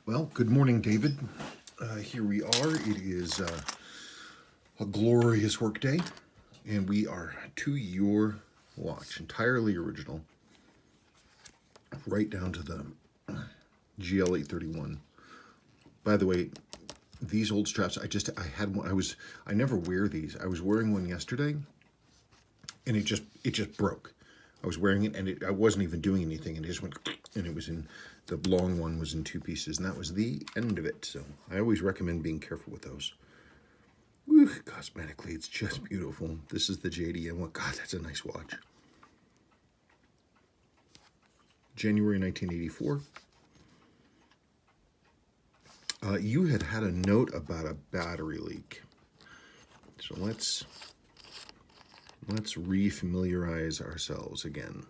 Well, good morning, David. Here we are. It is a glorious work day, and we are to your watch, entirely original, right down to the GL831. By the way, these old straps, I had one. I never wear these. I was wearing one yesterday, and it just broke. I was wearing it, and I wasn't even doing anything, and it just went, and it was in, the long one was in two pieces, and that was the end of it. So I always recommend being careful with those. Whew, cosmetically, it's just beautiful. This is the JDM one. God, that's a nice watch. January 1984. You had a note about a battery leak. So let's refamiliarize ourselves again.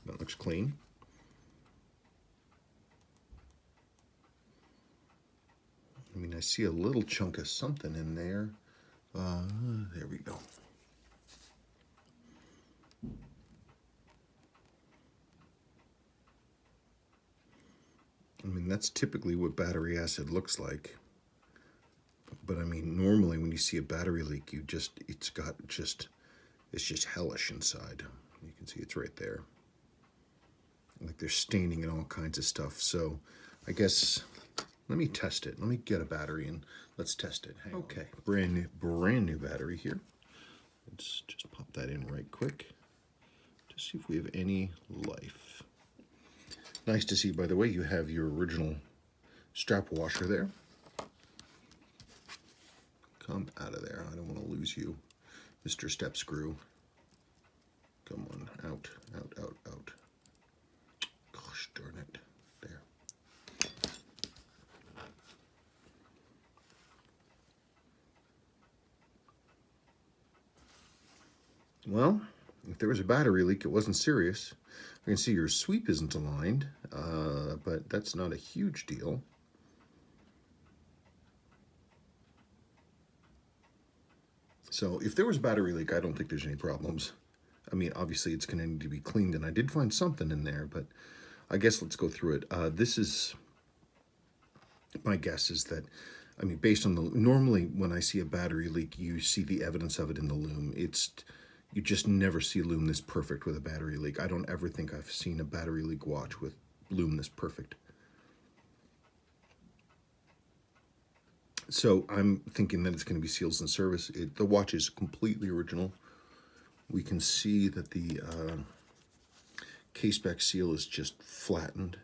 That looks clean. I mean, I see a little chunk of something in there. There we go. I mean, that's typically what battery acid looks like. But I mean, normally when you see a battery leak, it's just hellish inside. You can see it's right there. Like there's staining and all kinds of stuff. So I guess, let me test it. Let me get a battery and let's test it. Okay, brand new battery here. Let's just pop that in right quick to see if we have any life. Nice to see, by the way, you have your original strap washer there. Come out of there. I don't want to lose you, Mr. Step Screw. Come on, out, out, out, out. Gosh darn it. There. Well, if there was a battery leak, it wasn't serious. I can see your sweep isn't aligned, but that's not a huge deal. So if there was a battery leak, I don't think there's any problems. I mean, obviously it's going to need to be cleaned, and I did find something in there, but I guess let's go through it. This is, my guess is that, I mean, based on normally when I see a battery leak, you see the evidence of it in the loom. You just never see loom this perfect with a battery leak. I don't ever think I've seen a battery leak watch with loom this perfect. So I'm thinking that it's going to be seals in service. The watch is completely original. We can see that the case back seal is just flattened.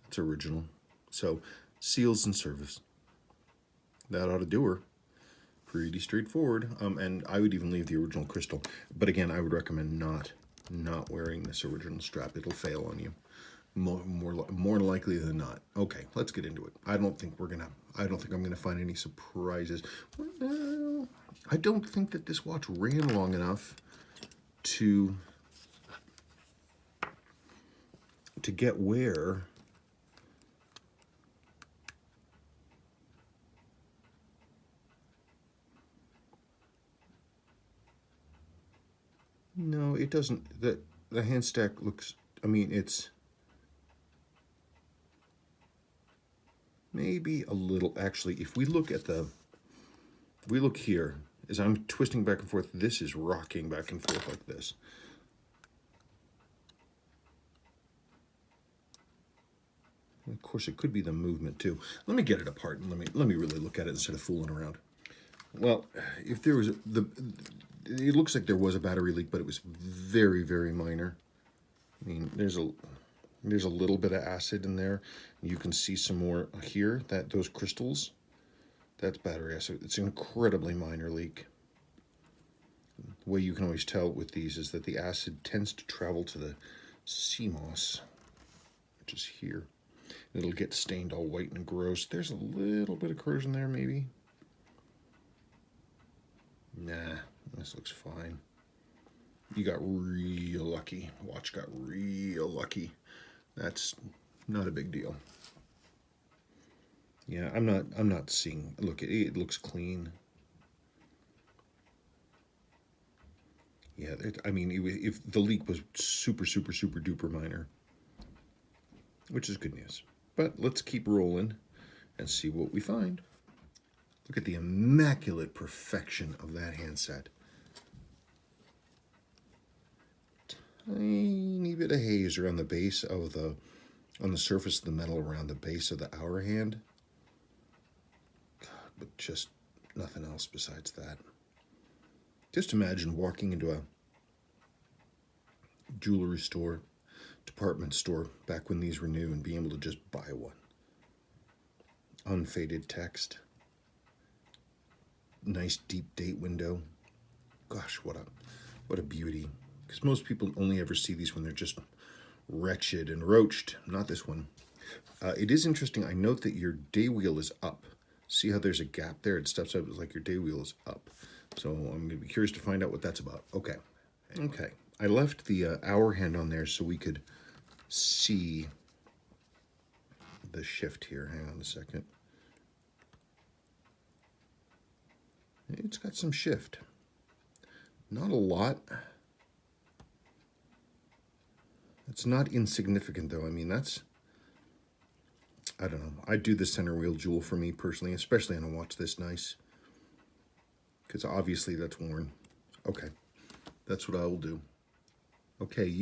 It's original. So seals in service. That ought to do her. Pretty straightforward. And I would even leave the original crystal. But again, I would recommend not wearing this original strap. It'll fail on you. More likely than not. Okay, let's get into it. I don't think I'm gonna find any surprises. Well, I don't think that this watch ran long enough to get wear. No, it doesn't. The hand stack looks, I mean, it's maybe a little, actually, if we look here, as I'm twisting back and forth, this is rocking back and forth like this. Of course, it could be the movement too. Let me get it apart and let me really look at it instead of fooling around. Well, if there was it looks like there was a battery leak, but it was very, very minor. I mean, there's a little bit of acid in there. You can see some more here. Those crystals, that's battery acid. It's an incredibly minor leak. The way you can always tell with these is that the acid tends to travel to the CMOS, which is here. It'll get stained all white and gross. There's a little bit of corrosion there, maybe. Nah, this looks fine. You got real lucky. Watch got real lucky. That's not a big deal. Yeah, I'm not seeing. Look, it looks clean. Yeah, I mean, if the leak was super, super, super duper minor, which is good news. But let's keep rolling and see what we find. Look at the immaculate perfection of that handset. Tiny bit of haze around the base of on the surface of the metal around the base of the hour hand. But just nothing else besides that. Just imagine walking into a jewelry store, department store, back when these were new, and being able to just buy one. Unfaded text. Nice deep date window. Gosh, what a beauty. Because most people only ever see these when they're just wretched and roached. Not this one. It is interesting. I note that your day wheel is up. See how there's a gap there? It steps up. It's like your day wheel is up. So I'm going to be curious to find out what that's about. Okay. Okay. I left the hour hand on there so we could see the shift here. Hang on a second. It's got some shift. Not a lot. It's not insignificant though. I mean, that's, I don't know. I'd do the center wheel jewel for me personally, especially on a watch this nice. Because obviously that's worn. Okay, that's what I will do. Okay,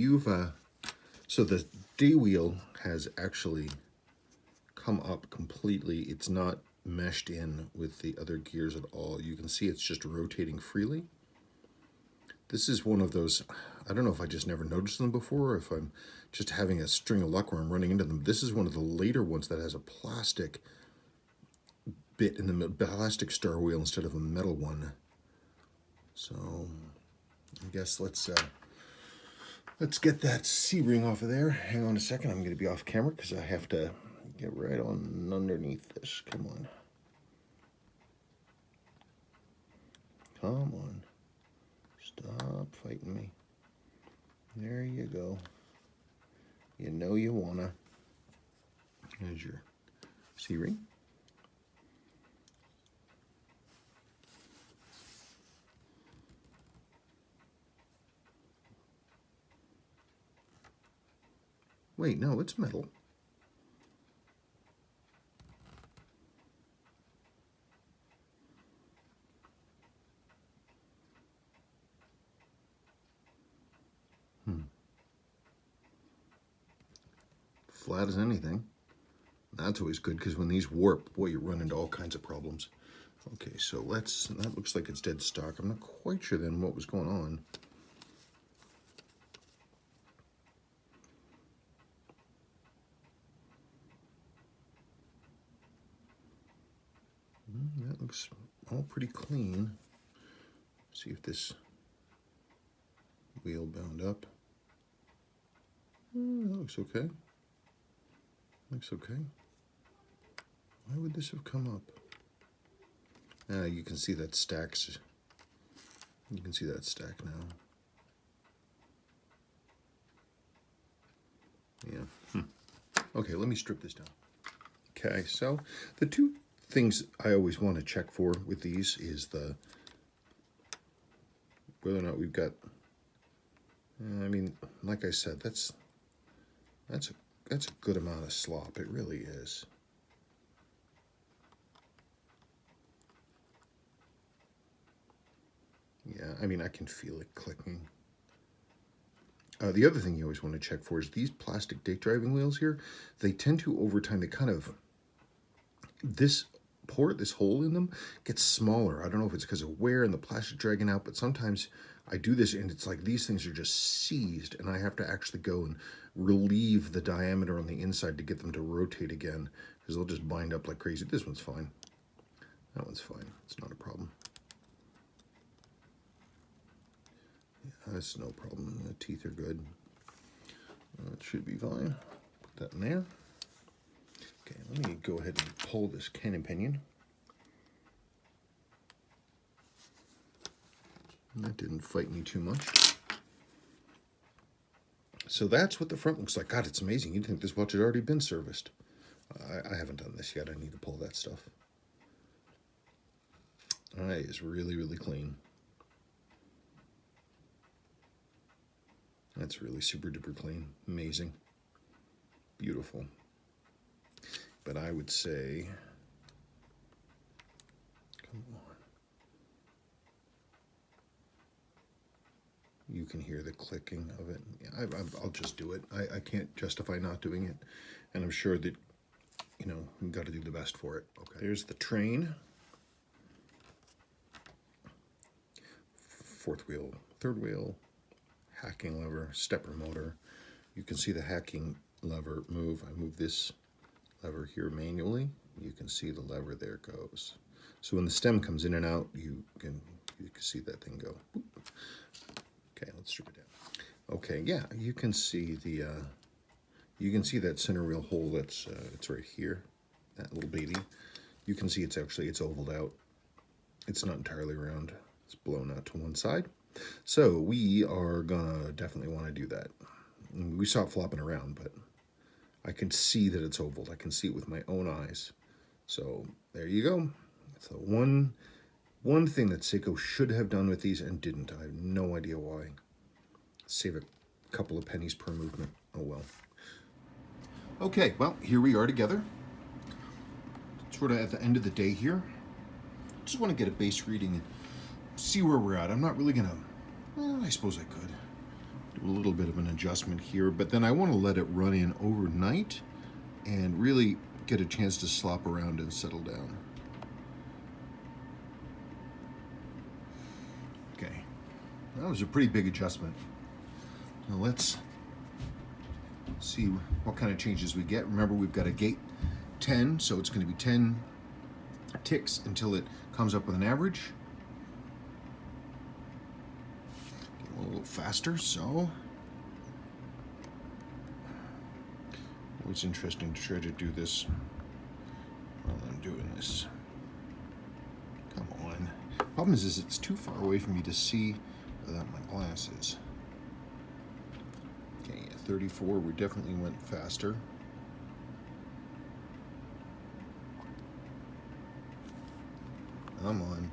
so the day wheel has actually come up completely. It's not meshed in with the other gears at all. You can see it's just rotating freely. This is one of those, I don't know if I just never noticed them before or if I'm just having a string of luck where I'm running into them. This is one of the later ones that has a plastic bit in the plastic star wheel instead of a metal one. So I guess let's get that C-ring off of there. Hang on a second, I'm going to be off camera because I have to get right on underneath this. Come on. Come on. Stop fighting me. There you go. You know you wanna. Here's your C-ring. Wait, no, it's metal. Flat as anything. That's always good because when these warp, boy, you run into all kinds of problems. Okay, so that looks like it's dead stock. I'm not quite sure then what was going on. That looks all pretty clean. See if this wheel bound up. That looks okay. Looks okay. Why would this have come up? You can see that stacks. You can see that stack now. Yeah. Okay, let me strip this down. Okay, so the two things I always want to check for with these is whether or not we've got. I mean, like I said, that's a good amount of slop. It really is. Yeah, I mean, I can feel it clicking. The other thing you always want to check for is these plastic date driving wheels here. They tend to, over time, they kind of, this hole in them gets smaller. I don't know if it's because of wear and the plastic dragging out, but sometimes I do this and it's like these things are just seized and I have to actually go and relieve the diameter on the inside to get them to rotate again because they'll just bind up like crazy. This one's fine. That one's fine. It's not a problem. Yeah, that's no problem. The teeth are good. It should be fine. Put that in there. Okay, let me go ahead and pull this cannon pinion. That didn't fight me too much. So that's what the front looks like. God, it's amazing. You'd think this watch had already been serviced. I haven't done this yet. I need to pull that stuff. That is really, really clean. That's really super duper clean. Amazing. beautiful. But I would say, come on. You can hear the clicking of it. Yeah, I'll just do it. I can't justify not doing it. And I'm sure that, you know, we've got to do the best for it. Okay. There's the train. Fourth wheel, third wheel, hacking lever, stepper motor. You can see the hacking lever move. I move this lever here manually. You can see the lever there goes. So when the stem comes in and out, you can see that thing go. Boop. Okay, let's strip it down. Okay, yeah, you can see the that center wheel hole that's it's right here, that little baby. You can see it's ovaled out. It's not entirely round. It's blown out to one side. So we are gonna definitely want to do that. We saw it flopping around, but I can see that it's ovaled. I can see it with my own eyes. So there you go. So one thing that Seiko should have done with these and didn't. I have no idea why. Save a couple of pennies per movement. Oh well. Okay, well, here we are together. Sort of at the end of the day here. Just want to get a base reading and see where we're at. I'm not really gonna, well, I suppose I could do a little bit of an adjustment here, but then I want to let it run in overnight and really get a chance to slop around and settle down. Okay, that was a pretty big adjustment. Now let's see what kind of changes we get. Remember, we've got a gate 10, so it's going to be 10 ticks until it comes up with an average. Get a little faster, so it's interesting to try to do this while I'm doing this. Come on. Problem is it's too far away for me to see without my glasses. Okay, 34, we definitely went faster. Come on.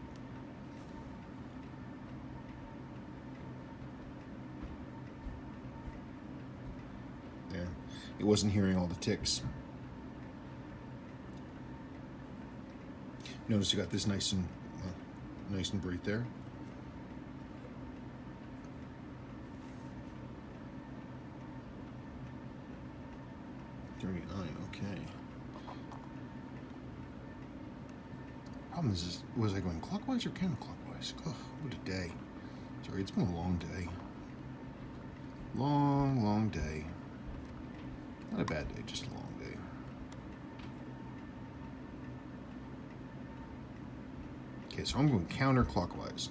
There. It wasn't hearing all the ticks. Notice you got this nice and bright there. Okay. Problem is, was I going clockwise or counterclockwise? Oh, what a day. Sorry, it's been a long day. Long day. Not a bad day, just a long day. Okay, so I'm going counterclockwise.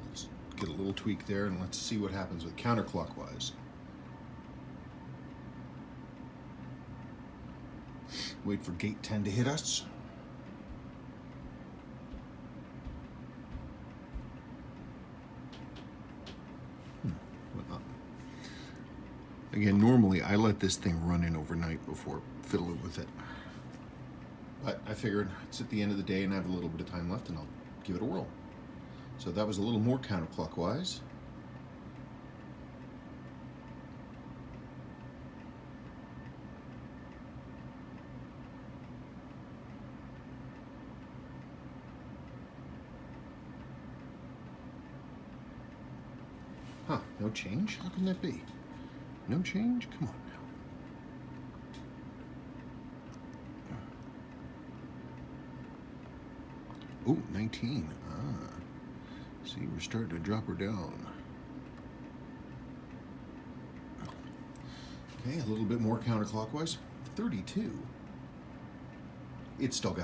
Let's get a little tweak there and let's see what happens with counterclockwise. Wait for gate 10 to hit us. Went up. Again, normally I let this thing run in overnight before fiddling with it. But I figured it's at the end of the day and I have a little bit of time left and I'll give it a whirl. So that was a little more counterclockwise. Huh, no change? How can that be? No change? Come on now. Oh, 19. Ah. See, we're starting to drop her down. Okay, a little bit more counterclockwise. 32. It's got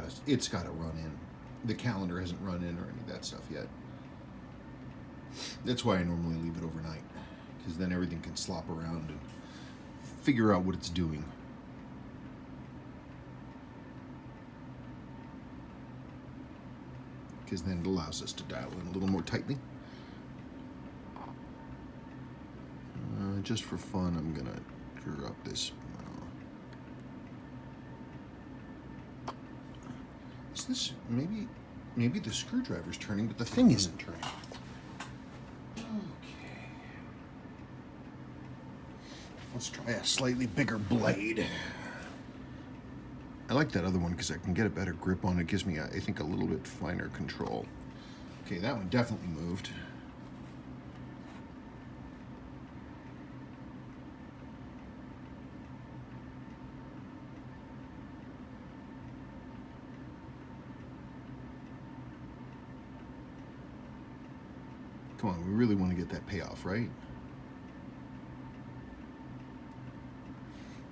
to run in. The calendar hasn't run in or any of that stuff yet. That's why I normally leave it overnight, because then everything can slop around and figure out what it's doing. Because then it allows us to dial in a little more tightly. Just for fun, I'm gonna drop this. Is this maybe the screwdriver's turning, but the thing isn't turning. Let's try a slightly bigger blade. I like that other one because I can get a better grip on it. It gives me, I think, a little bit finer control. Okay, that one definitely moved. Come on, we really want to get that payoff, right?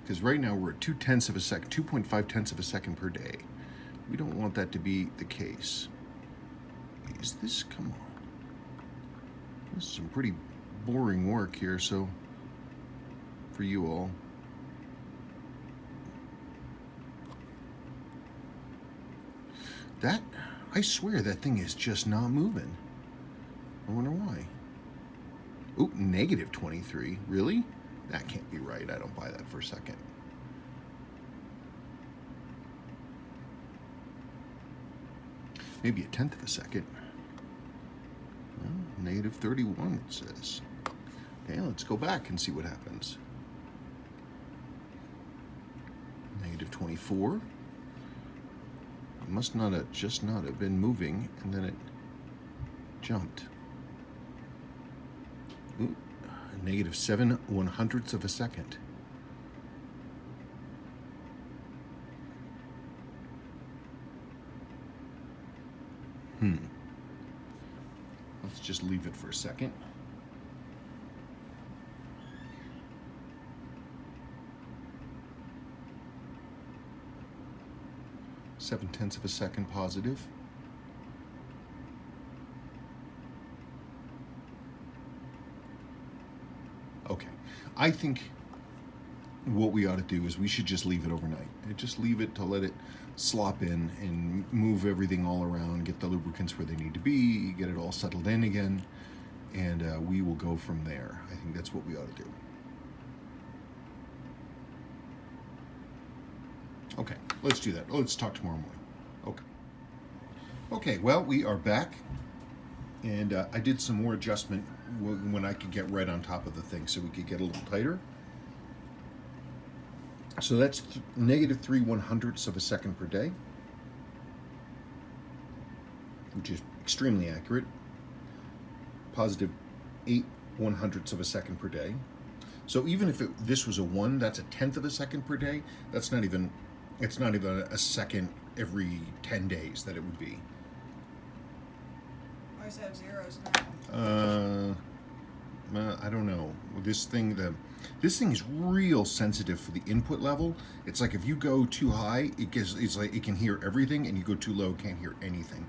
Because right now we're at 2/10 of a second, 2.5 tenths of a second per day. We don't want that to be the case. Is this, come on. This is some pretty boring work here, so for you all. That, I swear that thing is just not moving. I wonder why. Oop, negative 23. Really? That can't be right. I don't buy that for a second. Maybe a tenth of a second. Well, negative 31, it says. Okay, let's go back and see what happens. Negative 24. It must not have just not have been moving, and then it jumped. Ooh, negative 7/100ths of a second. Let's just leave it for a second. Seven-tenths of a second positive. Okay, I think what we ought to do is we should just leave it overnight. Just leave it to let it slop in and move everything all around, get the lubricants where they need to be, get it all settled in again, and we will go from there. I think that's what we ought to do. Okay, let's do that. Let's talk tomorrow morning. Okay. Okay, well, we are back, and I did some more adjustment when I could get right on top of the thing so we could get a little tighter. So that's negative 3/100ths of a second per day, which is extremely accurate. Positive 8/100ths of a second per day. So even if this was a 1, that's a tenth of a second per day. That's not even, it's not even a second every 10 days that it would be. I always have zeros now. I don't know. This thing is real sensitive for the input level. It's like if you go too high, it's like it can hear everything, and you go too low, it can't hear anything.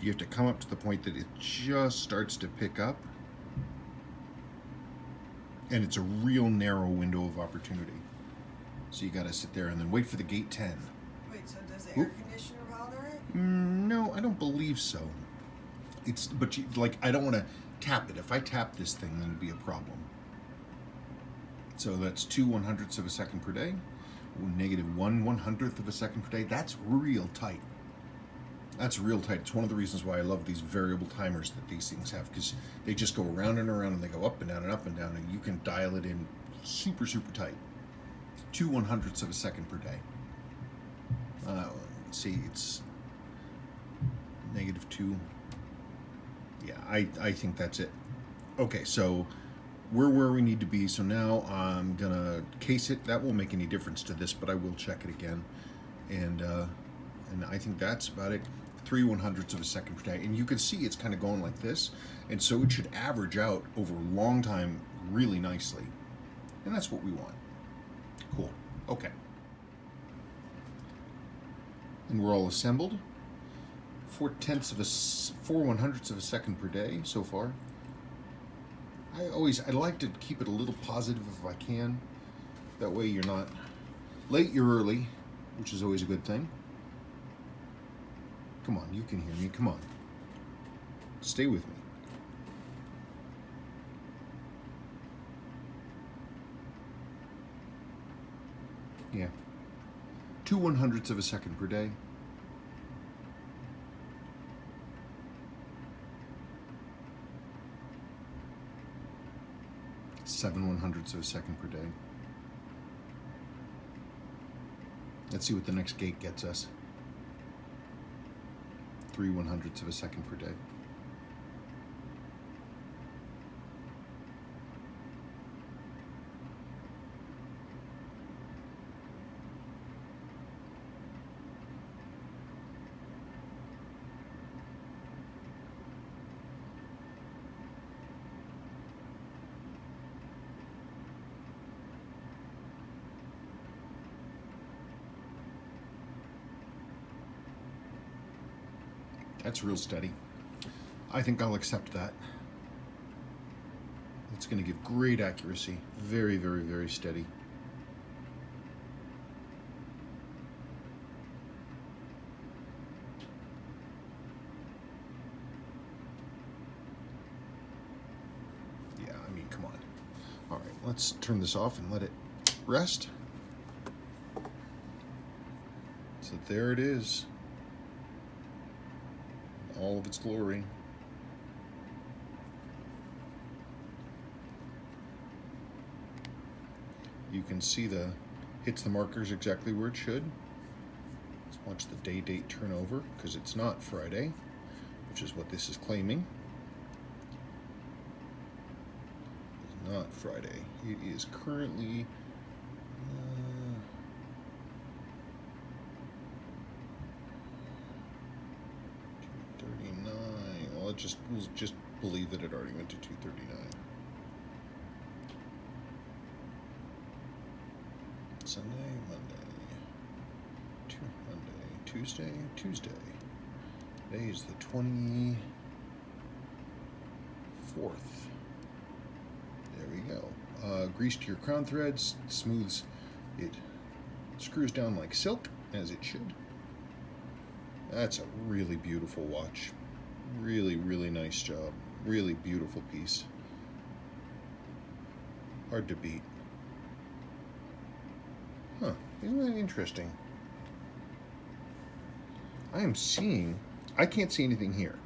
You have to come up to the point that it just starts to pick up, and it's a real narrow window of opportunity. So you got to sit there and then wait for the gate 10. Wait, so does the air conditioner bother it? No, I don't believe so. But I don't want to tap it. If I tap this thing, then it'd be a problem. So that's 2/100ths of a second per day. Negative 1/100th of a second per day. That's real tight. That's real tight. It's one of the reasons why I love these variable timers that these things have, because they just go around and around, and they go up and down and up and down, and you can dial it in super, super tight. 2/100ths of a second per day. Let's see, it's negative 2. Yeah, I think that's it. Okay, so we're where we need to be. So now I'm gonna case it. That won't make any difference to this, but I will check it again. And I think that's about it. 3/100ths of a second per day. And you can see it's kind of going like this. And so it should average out over a long time really nicely. And that's what we want. Cool. Okay. And we're all assembled. 4/100ths of a second per day so far. I like to keep it a little positive if I can. That way you're not late, you're early, which is always a good thing. Come on, you can hear me. Come on. Stay with me. Yeah. 2/100ths of a second per day. 7/100ths of a second per day. Let's see what the next gate gets us. 3/100ths of a second per day. That's real steady. I think I'll accept that. It's going to give great accuracy. Very, very, very steady. Yeah, I mean, come on. All right, let's turn this off and let it rest. So there it is. All of its glory. You can see hits the markers exactly where it should. Let's watch the date turn over, because it's not Friday, which is what this is claiming. It's not Friday. It is currently 2:39. Well, we'll just believe that it already went to 2:39. Sunday, Monday, Tuesday. Today is the 24th. There we go. Grease to your crown threads, smooths it, screws down like silk, as it should. That's a really beautiful watch. Really, really nice job. Really beautiful piece. Hard to beat. Huh, isn't that interesting? I can't see anything here.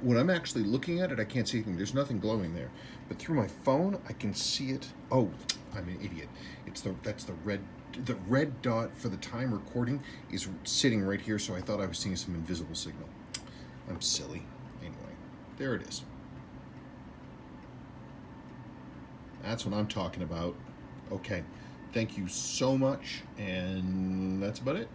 When I'm actually looking at it, I can't see anything. There's nothing glowing there. But through my phone, I can see it. Oh, I'm an idiot. That's the red dot for the time recording is sitting right here, so I thought I was seeing some invisible signal. I'm silly. Anyway, there it is. That's what I'm talking about. Okay. Thank you so much, and that's about it.